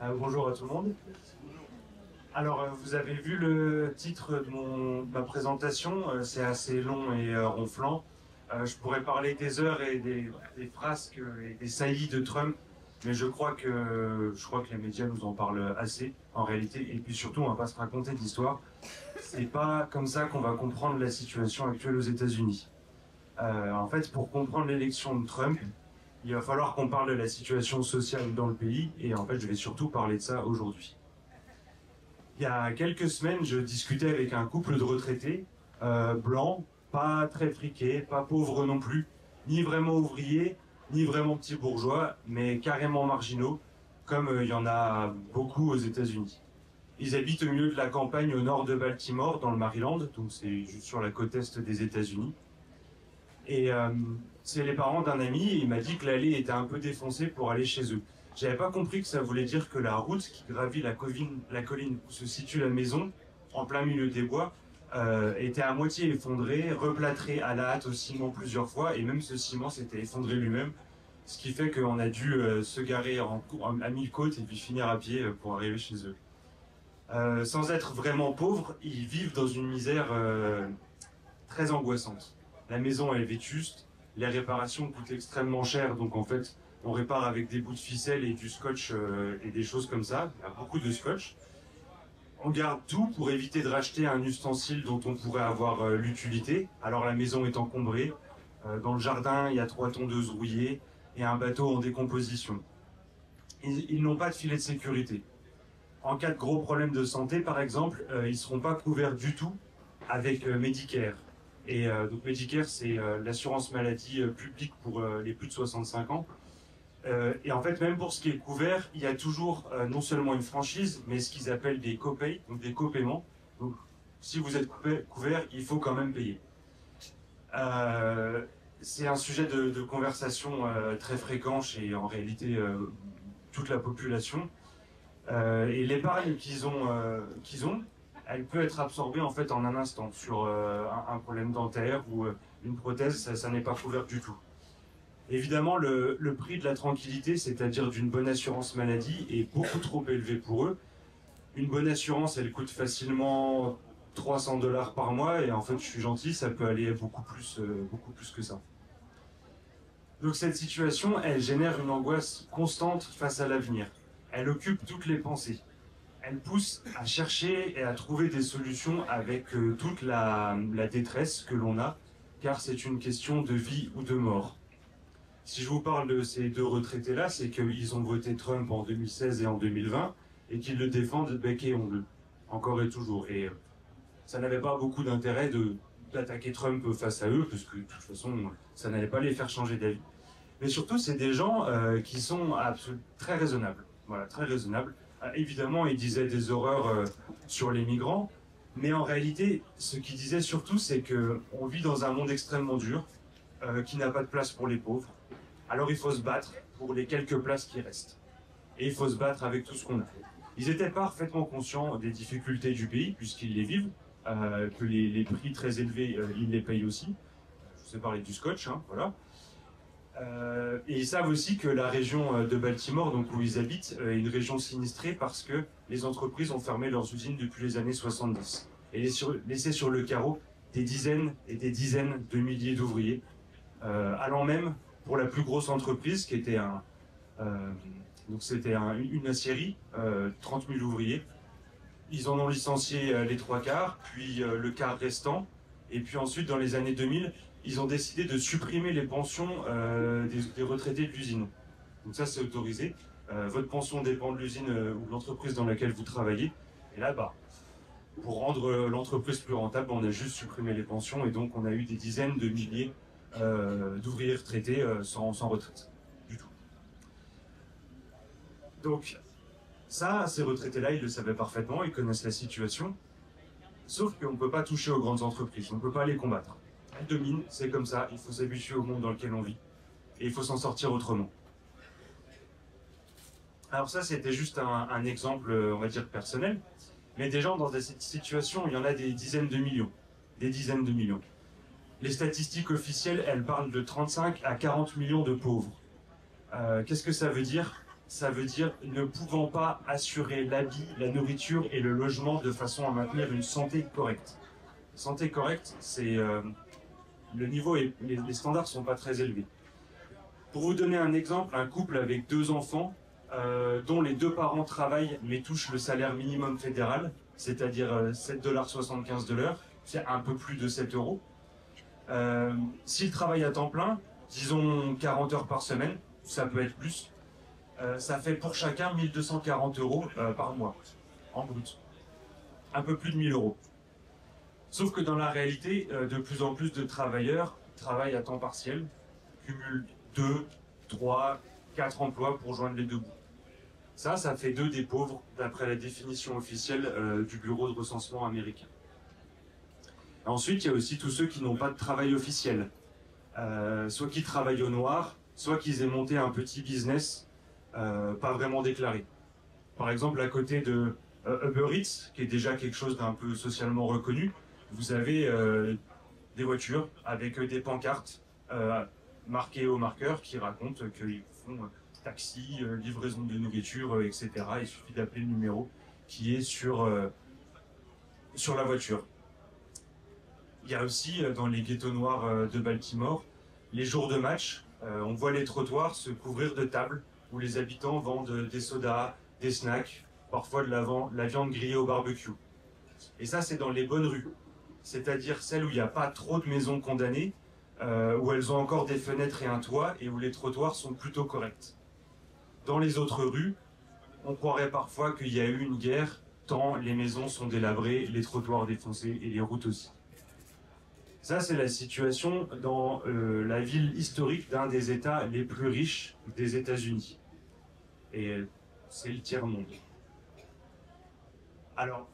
Bonjour à tout le monde. Alors, vous avez vu le titre de ma présentation, c'est assez long et ronflant. Je pourrais parler des heures et des frasques et des saillies de Trump, mais je crois que les médias nous en parlent assez, en réalité. Et puis surtout, on va pas se raconter d'histoire. C'est pas comme ça qu'on va comprendre la situation actuelle aux États-Unis. En fait, pour comprendre l'élection de Trump, il va falloir qu'on parle de la situation sociale dans le pays, et en fait, je vais surtout parler de ça aujourd'hui. Il y a quelques semaines, je discutais avec un couple de retraités, blancs, pas très friqués, pas pauvres non plus, ni vraiment ouvriers, ni vraiment petits bourgeois, mais carrément marginaux, comme il y en a beaucoup aux États-Unis. Ils habitent au milieu de la campagne au nord de Baltimore, dans le Maryland, donc c'est juste sur la côte est des États-Unis. Et c'est les parents d'un ami, et il m'a dit que l'allée était un peu défoncée pour aller chez eux. J'avais pas compris que ça voulait dire que la route qui gravit la colline où se situe la maison, en plein milieu des bois, était à moitié effondrée, replâtrée à la hâte au ciment plusieurs fois, et même ce ciment s'était effondré lui-même, ce qui fait qu'on a dû se garer à 1000 côtes et puis finir à pied pour arriver chez eux. Sans être vraiment pauvres, ils vivent dans une misère très angoissante. La maison est vétuste, les réparations coûtent extrêmement cher, donc en fait, on répare avec des bouts de ficelle et du scotch et des choses comme ça. Il y a beaucoup de scotch. On garde tout pour éviter de racheter un ustensile dont on pourrait avoir l'utilité. Alors la maison est encombrée. Dans le jardin, il y a 3 tondeuses rouillées et un bateau en décomposition. Ils n'ont pas de filet de sécurité. En cas de gros problèmes de santé, par exemple, ils ne seront pas couverts du tout avec Medicare. Et donc Medicare, c'est l'assurance maladie publique pour les plus de 65 ans. Et en fait, même pour ce qui est couvert, il y a toujours non seulement une franchise, mais ce qu'ils appellent des copays, donc des copaiements. Donc, si vous êtes couvert, il faut quand même payer. C'est un sujet de conversation très fréquent chez, en réalité, toute la population. Et l'épargne qu'ils ont, elle peut être absorbée en fait en un instant sur un problème dentaire ou une prothèse, ça n'est pas couvert du tout. Évidemment, le prix de la tranquillité, c'est-à-dire d'une bonne assurance maladie, est beaucoup trop élevé pour eux. Une bonne assurance, elle coûte facilement 300 $ par mois, et en fait, je suis gentil, ça peut aller beaucoup plus que ça. Donc cette situation, elle génère une angoisse constante face à l'avenir. Elle occupe toutes les pensées. Elle pousse à chercher et à trouver des solutions avec toute la détresse que l'on a, car c'est une question de vie ou de mort. Si je vous parle de ces deux retraités-là, c'est qu'ils ont voté Trump en 2016 et en 2020, et qu'ils le défendent bec et ongle, encore et toujours. Et ça n'avait pas beaucoup d'intérêt d'attaquer Trump face à eux, parce que de toute façon, ça n'allait pas les faire changer d'avis. Mais surtout, c'est des gens qui sont très raisonnables. Voilà, très raisonnables. Évidemment, ils disaient des horreurs sur les migrants, mais en réalité, ce qu'ils disaient surtout, c'est qu'on vit dans un monde extrêmement dur, qui n'a pas de place pour les pauvres. Alors il faut se battre pour les quelques places qui restent. Et il faut se battre avec tout ce qu'on a. Ils étaient parfaitement conscients des difficultés du pays, puisqu'ils les vivent, que les prix très élevés, ils les payent aussi. Je vous ai parlé du scotch, hein, voilà. Et ils savent aussi que la région de Baltimore, donc où ils habitent, est une région sinistrée parce que les entreprises ont fermé leurs usines depuis les années 70 et laissé sur le carreau des dizaines et des dizaines de milliers d'ouvriers, allant même pour la plus grosse entreprise qui était une aciérie, 30 000 ouvriers. Ils en ont licencié les 3 quarts, puis le quart restant, et puis ensuite dans les années 2000, ils ont décidé de supprimer les pensions des retraités de l'usine. Donc ça, c'est autorisé. Votre pension dépend de l'usine ou de l'entreprise dans laquelle vous travaillez. Et là, pour rendre l'entreprise plus rentable, on a juste supprimé les pensions, et donc on a eu des dizaines de milliers d'ouvriers retraités sans retraite du tout. Donc ça, ces retraités-là, ils le savaient parfaitement, ils connaissent la situation. Sauf qu'on ne peut pas toucher aux grandes entreprises, on ne peut pas les combattre. Elles dominent, c'est comme ça, il faut s'habituer au monde dans lequel on vit. Et il faut s'en sortir autrement. Alors ça, c'était juste un exemple, on va dire, personnel. Mais des gens dans cette situation, il y en a des dizaines de millions. Des dizaines de millions. Les statistiques officielles, elles parlent de 35 à 40 millions de pauvres. Qu'est-ce que ça veut dire? ça veut dire ne pouvant pas assurer l'habit, la nourriture et le logement de façon à maintenir une santé correcte. Santé correcte, c'est le niveau et les standards sont pas très élevés. Pour vous donner un exemple, un couple avec 2 enfants, dont les 2 parents travaillent mais touchent le salaire minimum fédéral, c'est-à-dire 7,75 $ de l'heure, c'est un peu plus de 7 euros. S'ils travaillent à temps plein, disons 40 heures par semaine, ça peut être plus, ça fait pour chacun 1240 € par mois, en brut. Un peu plus de 1000 €. Sauf que dans la réalité, de plus en plus de travailleurs travaillent à temps partiel, cumulent 2, 3, 4 emplois pour joindre les deux bouts. Ça fait d'eux des pauvres, d'après la définition officielle du Bureau de recensement américain. Ensuite, il y a aussi tous ceux qui n'ont pas de travail officiel. Soit qui travaillent au noir, soit qu'ils aient monté un petit business pas vraiment déclaré. Par exemple, à côté de Uber Eats, qui est déjà quelque chose d'un peu socialement reconnu, vous avez des voitures avec des pancartes marquées au marqueur qui racontent qu'ils font taxi, livraison de nourriture, etc. Il suffit d'appeler le numéro qui est sur la voiture. Il y a aussi dans les ghettos noirs de Baltimore, les jours de match, on voit les trottoirs se couvrir de tables où les habitants vendent des sodas, des snacks, parfois de la viande grillée au barbecue. Et ça, c'est dans les bonnes rues, c'est-à-dire celles où il n'y a pas trop de maisons condamnées, où elles ont encore des fenêtres et un toit, et où les trottoirs sont plutôt corrects. Dans les autres rues, on croirait parfois qu'il y a eu une guerre, tant les maisons sont délabrées, les trottoirs défoncés et les routes aussi. Ça, c'est la situation dans la ville historique d'un des États les plus riches des États-Unis. Et c'est le tiers-monde. Alors,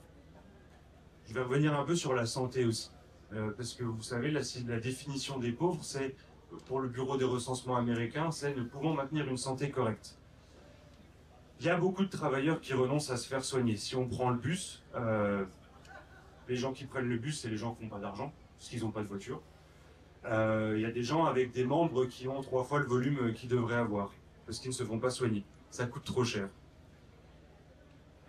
je vais revenir un peu sur la santé aussi. Parce que vous savez, la définition des pauvres, c'est, pour le Bureau des recensements américains, c'est ne pouvant maintenir une santé correcte. Il y a beaucoup de travailleurs qui renoncent à se faire soigner. Si on prend le bus, les gens qui prennent le bus, c'est les gens qui n'ont pas d'argent, parce qu'ils n'ont pas de voiture. Il y a des gens avec des membres qui ont 3 fois le volume qu'ils devraient avoir, parce qu'ils ne se font pas soigner. Ça coûte trop cher.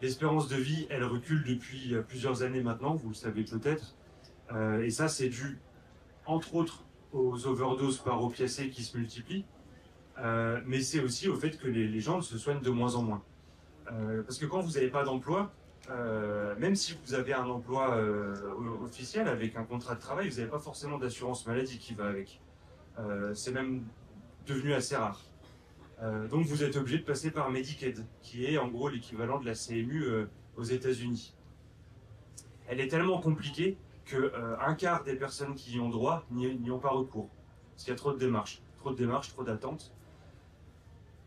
L'espérance de vie, elle recule depuis plusieurs années maintenant, vous le savez peut-être. Et ça, c'est dû, entre autres, aux overdoses par opiacés qui se multiplient. Mais c'est aussi au fait que les gens se soignent de moins en moins. Parce que quand vous n'avez pas d'emploi, même si vous avez un emploi officiel avec un contrat de travail, vous n'avez pas forcément d'assurance maladie qui va avec. C'est même devenu assez rare. Donc vous êtes obligé de passer par Medicaid, qui est en gros l'équivalent de la CMU aux États-Unis. Elle est tellement compliquée qu'un quart des personnes qui y ont droit n'y ont pas recours. Parce qu'il y a trop de démarches, trop d'attentes.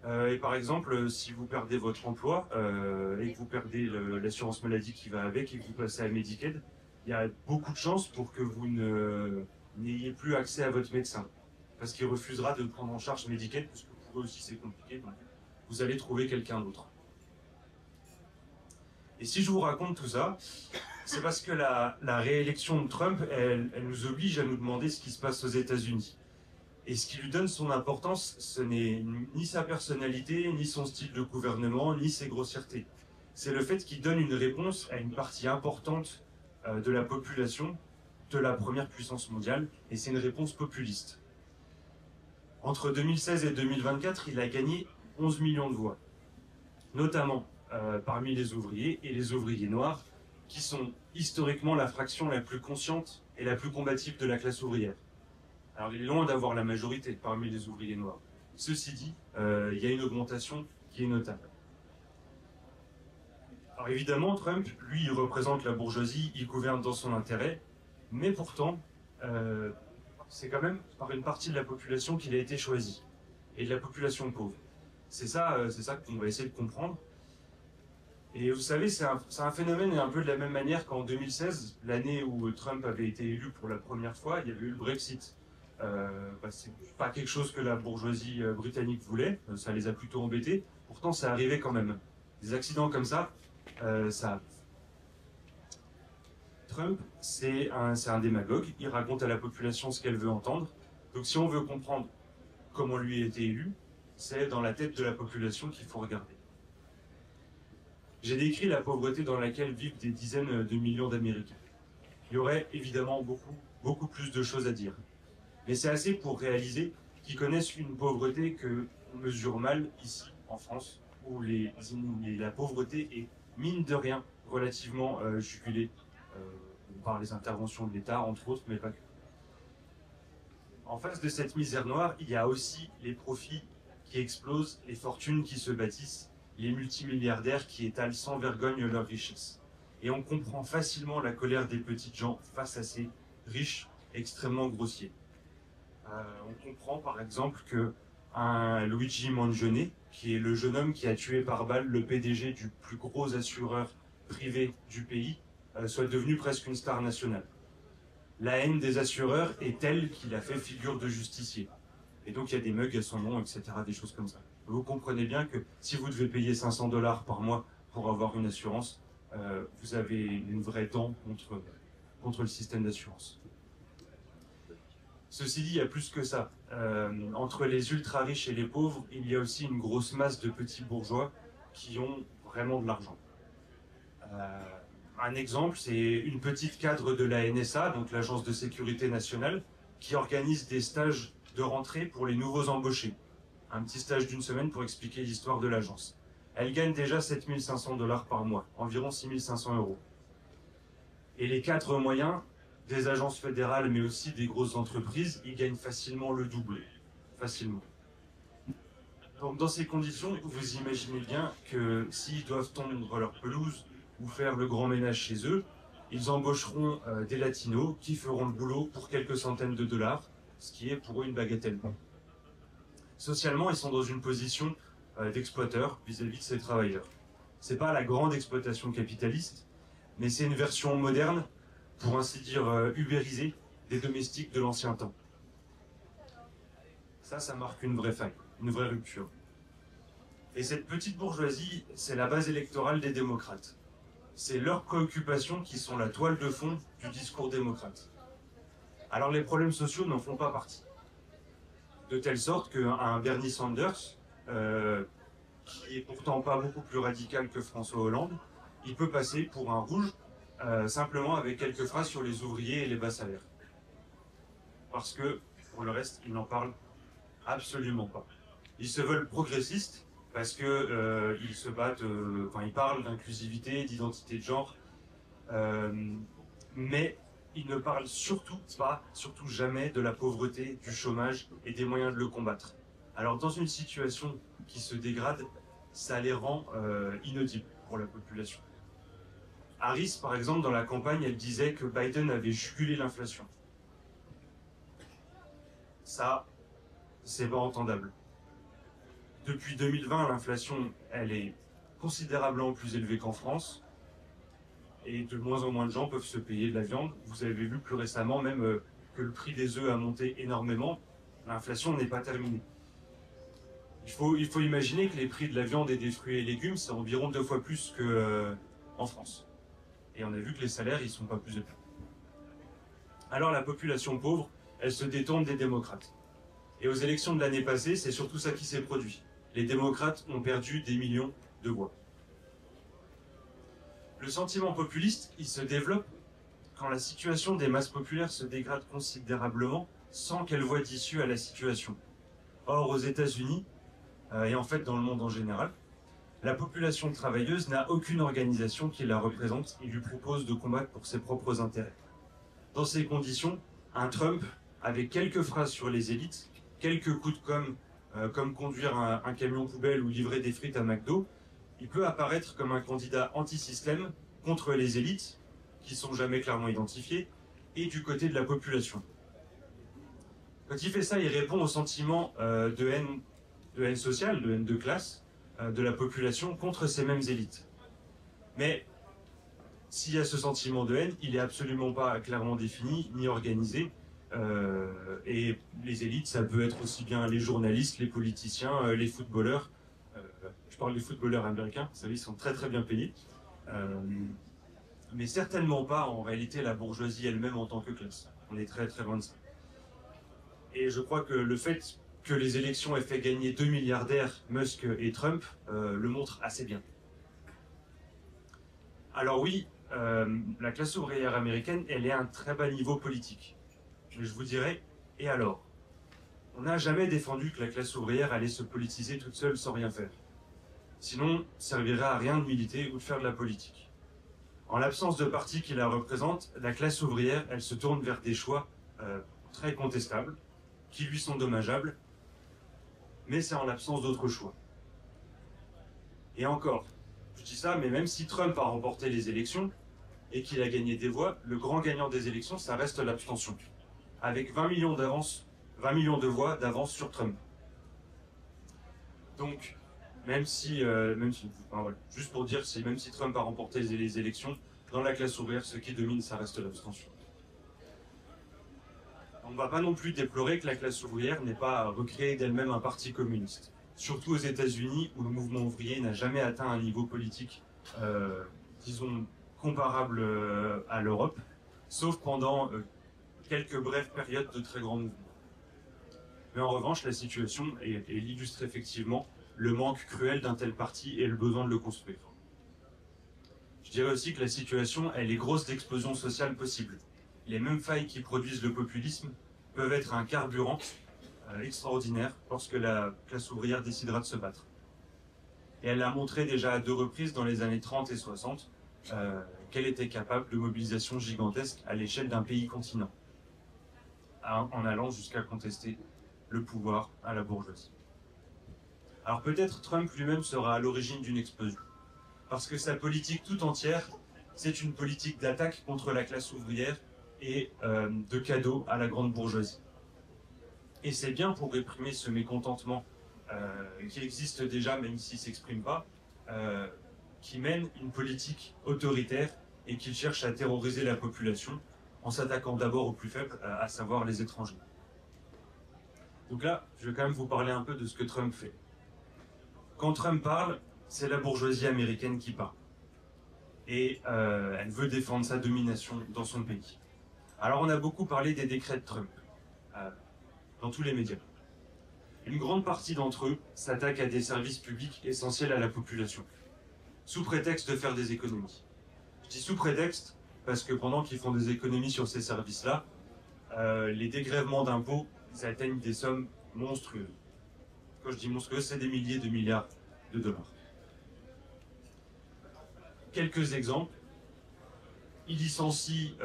Et par exemple, si vous perdez votre emploi et que vous perdez l'assurance maladie qui va avec et que vous passez à Medicaid, il y a beaucoup de chances pour que vous n'ayez plus accès à votre médecin. Parce qu'il refusera de prendre en charge Medicaid, parce que pour eux aussi c'est compliqué, donc vous allez trouver quelqu'un d'autre. Et si je vous raconte tout ça, c'est parce que la réélection de Trump, elle nous oblige à nous demander ce qui se passe aux États-Unis. Et ce qui lui donne son importance, ce n'est ni sa personnalité, ni son style de gouvernement, ni ses grossièretés. C'est le fait qu'il donne une réponse à une partie importante de la population de la première puissance mondiale, et c'est une réponse populiste. Entre 2016 et 2024, il a gagné 11 millions de voix, notamment parmi les ouvriers et les ouvriers noirs, qui sont historiquement la fraction la plus consciente et la plus combative de la classe ouvrière. Alors il est loin d'avoir la majorité parmi les ouvriers noirs. Ceci dit, il y a une augmentation qui est notable. Alors évidemment, Trump, lui, il représente la bourgeoisie, il gouverne dans son intérêt, mais pourtant, c'est quand même par une partie de la population qu'il a été choisi, et de la population pauvre. C'est ça qu'on va essayer de comprendre. Et vous savez, c'est un phénomène un peu de la même manière qu'en 2016, l'année où Trump avait été élu pour la première fois, il y avait eu le Brexit. C'est pas quelque chose que la bourgeoisie britannique voulait, ça les a plutôt embêtés, pourtant ça arrivait quand même. Des accidents comme ça arrive. Trump, c'est un démagogue, il raconte à la population ce qu'elle veut entendre, donc si on veut comprendre comment lui a été élu, c'est dans la tête de la population qu'il faut regarder. J'ai décrit la pauvreté dans laquelle vivent des dizaines de millions d'Américains. Il y aurait évidemment beaucoup plus de choses à dire. Mais c'est assez pour réaliser qu'ils connaissent une pauvreté que on mesure mal ici, en France, où la pauvreté est, mine de rien, relativement jugulée par les interventions de l'État, entre autres, mais pas que. En face de cette misère noire, il y a aussi les profits qui explosent, les fortunes qui se bâtissent, les multimilliardaires qui étalent sans vergogne leur richesse. Et on comprend facilement la colère des petites gens face à ces riches extrêmement grossiers. On comprend par exemple que un Luigi Mangione, qui est le jeune homme qui a tué par balle le PDG du plus gros assureur privé du pays, soit devenu presque une star nationale. La haine des assureurs est telle qu'il a fait figure de justicier. Et donc il y a des mugs à son nom, etc., des choses comme ça. Vous comprenez bien que si vous devez payer 500 $ par mois pour avoir une assurance, vous avez une vraie dent contre le système d'assurance. Ceci dit, il y a plus que ça. Entre les ultra riches et les pauvres, il y a aussi une grosse masse de petits bourgeois qui ont vraiment de l'argent. Un exemple, c'est une petite cadre de la NSA, donc l'Agence de sécurité nationale, qui organise des stages de rentrée pour les nouveaux embauchés. Un petit stage d'une semaine pour expliquer l'histoire de l'agence. Elle gagne déjà 7 500 $ par mois, environ 6 500 €. Et les cadres moyens des agences fédérales, mais aussi des grosses entreprises, ils gagnent facilement le double. Facilement. Donc dans ces conditions, vous imaginez bien que s'ils doivent tondre leur pelouse ou faire le grand ménage chez eux, ils embaucheront des latinos qui feront le boulot pour quelques centaines de dollars, ce qui est pour eux une bagatelle. Socialement, ils sont dans une position d'exploiteur vis-à-vis de ces travailleurs. C'est pas la grande exploitation capitaliste, mais c'est une version moderne, pour ainsi dire ubérisée, des domestiques de l'ancien temps. Ça marque une vraie faille, une vraie rupture. Et cette petite bourgeoisie, c'est la base électorale des démocrates. C'est leurs préoccupations qui sont la toile de fond du discours démocrate. Alors les problèmes sociaux n'en font pas partie. De telle sorte qu'un Bernie Sanders, qui est pourtant pas beaucoup plus radical que François Hollande, il peut passer pour un rouge simplement avec quelques phrases sur les ouvriers et les bas salaires. Parce que, pour le reste, ils n'en parlent absolument pas. Ils se veulent progressistes parce que ils se battent, ils parlent d'inclusivité, d'identité de genre, mais ils ne parlent surtout jamais de la pauvreté, du chômage et des moyens de le combattre. Alors dans une situation qui se dégrade, ça les rend inaudibles pour la population. Harris, par exemple, dans la campagne, elle disait que Biden avait jugulé l'inflation. Ça, c'est pas entendable. Depuis 2020, l'inflation, elle est considérablement plus élevée qu'en France. Et de moins en moins de gens peuvent se payer de la viande. Vous avez vu plus récemment même que le prix des œufs a monté énormément. L'inflation n'est pas terminée. Il faut imaginer que les prix de la viande et des fruits et légumes, c'est environ 2 fois plus qu'en France. Et on a vu que les salaires, ils sont pas plus élevés. Alors la population pauvre, elle se détourne des démocrates. Et aux élections de l'année passée, c'est surtout ça qui s'est produit. Les démocrates ont perdu des millions de voix. Le sentiment populiste, il se développe quand la situation des masses populaires se dégrade considérablement sans qu'elles voient d'issue à la situation. Or, aux États-Unis, et en fait dans le monde en général, la population travailleuse n'a aucune organisation qui la représente et lui propose de combattre pour ses propres intérêts. Dans ces conditions, un Trump, avec quelques phrases sur les élites, quelques coups de com', comme conduire un camion poubelle ou livrer des frites à McDo, il peut apparaître comme un candidat anti-système contre les élites, qui sont jamais clairement identifiées, et du côté de la population. Quand il fait ça, il répond au sentiment de haine sociale, de haine de classe, de la population contre ces mêmes élites. Mais s'il y a ce sentiment de haine, il n'est absolument pas clairement défini ni organisé. Et les élites, ça peut être aussi bien les journalistes, les politiciens, les footballeurs. Je parle des footballeurs américains, vous savez, ils sont très très bien payés. Mais certainement pas en réalité la bourgeoisie elle-même en tant que classe. On est très très loin de ça. Et je crois que le fait que les élections aient fait gagner 2 milliardaires, Musk et Trump, le montrent assez bien. Alors oui, la classe ouvrière américaine, elle est à un très bas niveau politique. Mais je vous dirais, et alors? On n'a jamais défendu que la classe ouvrière allait se politiser toute seule sans rien faire. Sinon, ça servirait à rien de militer ou de faire de la politique. En l'absence de partis qui la représentent, la classe ouvrière, elle se tourne vers des choix très contestables, qui lui sont dommageables, mais c'est en l'absence d'autres choix. Et encore, je dis ça, mais même si Trump a remporté les élections et qu'il a gagné des voix, le grand gagnant des élections, ça reste l'abstention, avec 20 millions de voix d'avance sur Trump. Donc, enfin, voilà, juste pour dire, même si Trump a remporté les élections, dans la classe ouvrière, ce qui domine, ça reste l'abstention. On ne va pas non plus déplorer que la classe ouvrière n'ait pas recréé d'elle-même un parti communiste. Surtout aux États-Unis, où le mouvement ouvrier n'a jamais atteint un niveau politique, disons, comparable à l'Europe, sauf pendant quelques brèves périodes de très grands mouvements. Mais en revanche, la situation illustre effectivement le manque cruel d'un tel parti et le besoin de le construire. Je dirais aussi que la situation, elle est grosse d'explosions sociales possibles. Les mêmes failles qui produisent le populisme peuvent être un carburant extraordinaire lorsque la classe ouvrière décidera de se battre. Et elle l'a montré déjà à 2 reprises dans les années 30 et 60 qu'elle était capable de mobilisation gigantesque à l'échelle d'un pays continent, en allant jusqu'à contester le pouvoir à la bourgeoisie. Alors peut-être Trump lui-même sera à l'origine d'une explosion, parce que sa politique tout entière, c'est une politique d'attaque contre la classe ouvrière et de cadeaux à la grande bourgeoisie. Et c'est bien pour réprimer ce mécontentement qui existe déjà, même s'il ne s'exprime pas, qui mène une politique autoritaire et qui cherche à terroriser la population en s'attaquant d'abord aux plus faibles, à savoir les étrangers. Donc là, je vais quand même vous parler un peu de ce que Trump fait. Quand Trump parle, c'est la bourgeoisie américaine qui parle. Et elle veut défendre sa domination dans son pays. Alors on a beaucoup parlé des décrets de Trump, dans tous les médias. Une grande partie d'entre eux s'attaquent à des services publics essentiels à la population, sous prétexte de faire des économies. Je dis sous prétexte parce que pendant qu'ils font des économies sur ces services-là, les dégrèvements d'impôts, ils atteignent des sommes monstrueuses. Quand je dis monstrueuses, c'est des milliers de milliards de dollars. Quelques exemples. Il licencie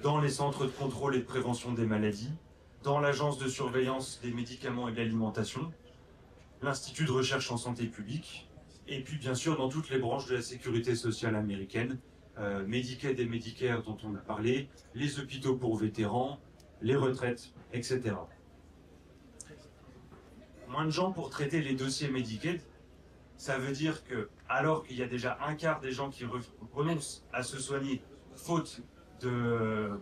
dans les centres de contrôle et de prévention des maladies, dans l'agence de surveillance des médicaments et de l'alimentation, l'Institut de recherche en santé publique, et puis bien sûr dans toutes les branches de la sécurité sociale américaine, Medicaid et Medicare dont on a parlé, les hôpitaux pour vétérans, les retraites, etc. Moins de gens pour traiter les dossiers Medicaid, ça veut dire que, alors qu'il y a déjà un quart des gens qui renoncent à se soigner faute de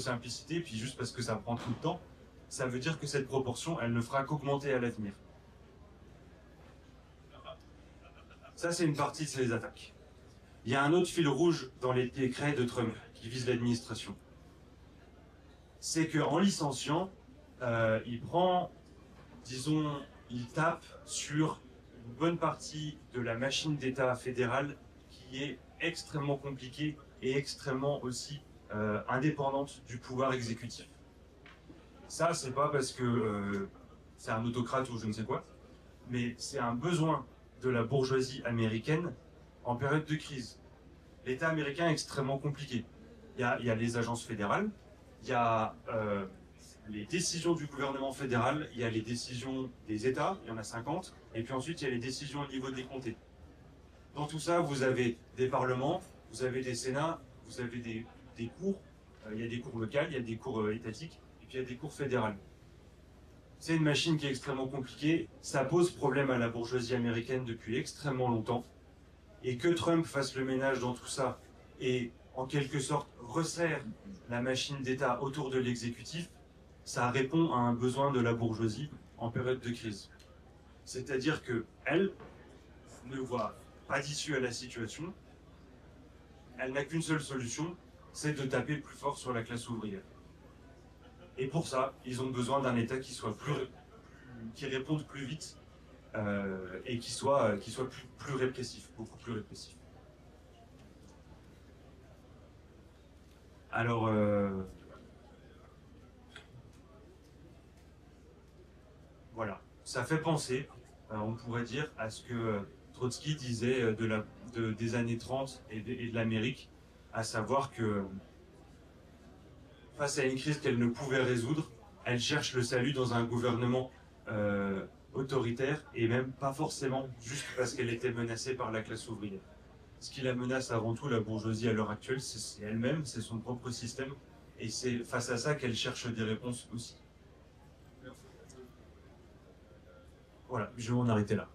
simplicité, puis juste parce que ça prend tout le temps, ça veut dire que cette proportion, elle ne fera qu'augmenter à l'avenir. Ça, c'est une partie de ces attaques. Il y a un autre fil rouge dans les décrets de Trump qui vise l'administration. C'est qu'en licenciant, il tape sur une bonne partie de la machine d'État fédérale qui est extrêmement compliquée et extrêmement aussi indépendante du pouvoir exécutif. Ça, c'est pas parce que c'est un autocrate ou je ne sais quoi, mais c'est un besoin de la bourgeoisie américaine en période de crise. L'État américain est extrêmement compliqué. Il y a les agences fédérales, il y a les décisions du gouvernement fédéral, il y a les décisions des États, il y en a 50, et puis ensuite il y a les décisions au niveau des comtés. Dans tout ça, vous avez des parlements, vous avez des sénats, vous avez des cours, il y a des cours locales, il y a des cours étatiques, et puis il y a des cours fédérales. C'est une machine qui est extrêmement compliquée, ça pose problème à la bourgeoisie américaine depuis extrêmement longtemps, et que Trump fasse le ménage dans tout ça, et en quelque sorte resserre la machine d'État autour de l'exécutif, ça répond à un besoin de la bourgeoisie en période de crise. C'est-à-dire qu'elle ne voit pas d'issue à la situation, elle n'a qu'une seule solution, c'est de taper plus fort sur la classe ouvrière. Et pour ça, ils ont besoin d'un État qui soit qui répondent plus vite et qui soient plus répressifs, beaucoup plus répressifs. Alors, voilà, ça fait penser, on pourrait dire, à ce que Trotsky disait des années 30 et de l'Amérique, à savoir que face à une crise qu'elle ne pouvait résoudre, elle cherche le salut dans un gouvernement autoritaire et même pas forcément juste parce qu'elle était menacée par la classe ouvrière. Ce qui la menace avant tout, la bourgeoisie à l'heure actuelle, c'est elle-même, c'est son propre système, et c'est face à ça qu'elle cherche des réponses aussi. Voilà, je vais m'en arrêter là.